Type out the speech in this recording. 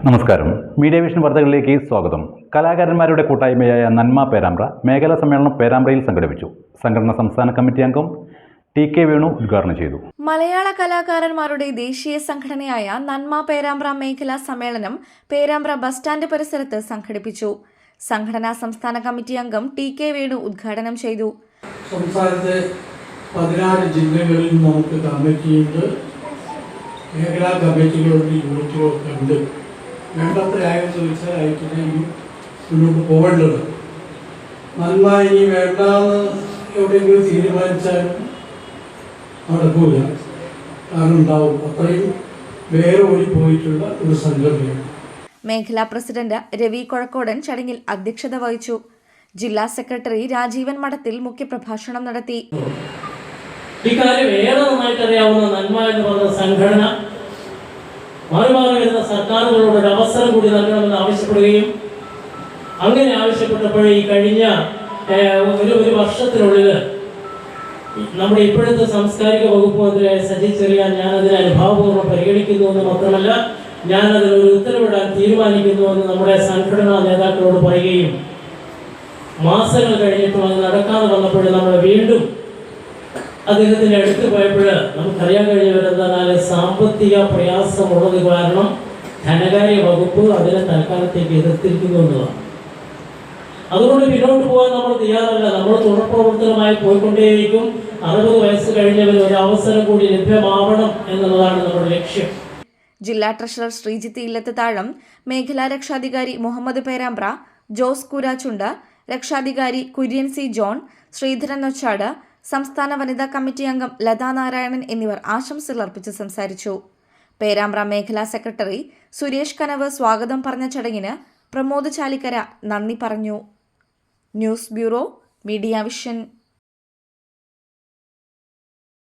നമസ്കാരം. Media vision വാർത്തകളിലേക്ക് സ്വാഗതം. കലാകാരന്മാരുടെ കൂട്ടായ്മയായ നന്മ പേരാമ്പ്ര മേഖലാ സമ്മേളനം പേരാമ്പ്രയിൽ സംഘടിപ്പിച്ചു. സംഘടന സംസ്ഥാന കമ്മിറ്റി അംഗം TK വേണു ഉദ്ഘാടനം ചെയ്തു. മലയാള കലാകാരന്മാരുടെ ദേശീയ സംഘടനയായ നന്മ പേരാമ്പ്ര മേഖലാ സമ്മേളനം പേരാമ്പ്ര ബസ് സ്റ്റാൻഡ് പരിസരത്ത് സംഘടിപ്പിച്ചു. സംഘടനാ സംസ്ഥാന കമ്മിറ്റി അംഗം TK വേണു ഉദ്ഘാടനം ചെയ്തു. സംസ്ഥാനത്തെ 16 ജില്ലകളിൽ നമുക്ക് കമ്മിറ്റിയുണ്ട്, മേഖലാ കമ്മിറ്റികളുണ്ട്, യൂണിറ്റുകളൊക്കെ ഉണ്ട്. വേണ്ടത്ര ആയെന്ന് ചോദിച്ചാൽ ആയിട്ടില്ല, ഇനി മുന്നോട്ട് പോകേണ്ടത്. നന്മ ഇനി വേണ്ടാന്ന് എവിടെയെങ്കിലും തീരുമാനിച്ചാലും നടക്കൂല, കാരണം ഉണ്ടാവും. അത്രയും വേറെ ഓടിപ്പോയിട്ടുള്ള ഒരു സംഘടനയാണ്. മേഖലാ പ്രസിഡന്റ് രവി കൊഴക്കോടൻ ചടങ്ങിൽ അധ്യക്ഷത വഹിച്ചു. ജില്ലാ സെക്രട്ടറി രാജീവൻ മഠത്തിൽ മുഖ്യപ്രഭാഷണം നടത്തി. ഇക്കാര്യം ഏറെ നന്നായിട്ട് അറിയാവുന്ന നന്മ എന്ന് പറയുന്ന സംഘടന മാറി മാറി വരുന്ന സർക്കാരുകളോട് ഒരു അവസരം കൂടി നൽകണമെന്ന് ആവശ്യപ്പെടുകയും അങ്ങനെ ആവശ്യപ്പെട്ടപ്പോൾ ഈ കഴിഞ്ഞ ഒരു വർഷത്തിനുള്ളിൽ നമ്മുടെ ഇപ്പോഴത്തെ സാംസ്കാരിക വകുപ്പ് മന്ത്രിയായ സജി ചെറിയാൻ ഞാനതിനെ അനുഭാവപൂർവ്വം പരിഗണിക്കുന്നുവെന്ന് മാത്രമല്ല ഞാനതിനൊരു ഉത്തരവിടാൻ തീരുമാനിക്കുന്നുവെന്ന് നമ്മുടെ സംഘടനാ നേതാക്കളോട് പറയുകയും മാസങ്ങൾ കഴിഞ്ഞിട്ടും അത് നടക്കാതെ വന്നപ്പോൾ നമ്മൾ വീണ്ടും അദ്ദേഹത്തിന്റെ അടുത്ത് പോയപ്പോൾ നമുക്കറിയാൻ കഴിഞ്ഞവരെന്നാൽ സാമ്പത്തിക പ്രയാസമുള്ളത് കാരണം ധനകാര്യ വകുപ്പ് അതിനെ തൽക്കാലത്തേക്ക് എതിർത്തിരിക്കുന്നു എന്നതാണ്. അതുകൊണ്ട് പിന്നോട്ട് പോകാൻ നമ്മൾ തയ്യാറല്ല. നമ്മൾ തുടർ പ്രവർത്തനമായി പോയിക്കൊണ്ടേയിരിക്കും. 60 വയസ്സ് കഴിഞ്ഞവർ ഒരു അവസരം കൂടി ലഭ്യമാവണം എന്നുള്ളതാണ് നമ്മുടെ ലക്ഷ്യം. ജില്ലാ ട്രഷറർ ശ്രീജിത്ത് ഇല്ലത്ത് താഴം, മേഖലാ രക്ഷാധികാരി മുഹമ്മദ് പേരാമ്പ്ര, ജോസ് കൂരാച്ചുണ്ട്, രക്ഷാധികാരി കുര്യൻ സി ജോൺ, ശ്രീധരൻ നൊച്ചാട്, സംസ്ഥാന വനിതാ കമ്മിറ്റി അംഗം ലതാ നാരായണൻ എന്നിവർ ആശംസകൾ അർപ്പിച്ച് സംസാരിച്ചു. പേരാമ്പ്ര മേഖലാ സെക്രട്ടറി സുരേഷ് കനവ് സ്വാഗതം പറഞ്ഞ ചടങ്ങിന് പ്രമോദ് ചാലിക്കര നന്ദി പറഞ്ഞു. News bureau, media vision.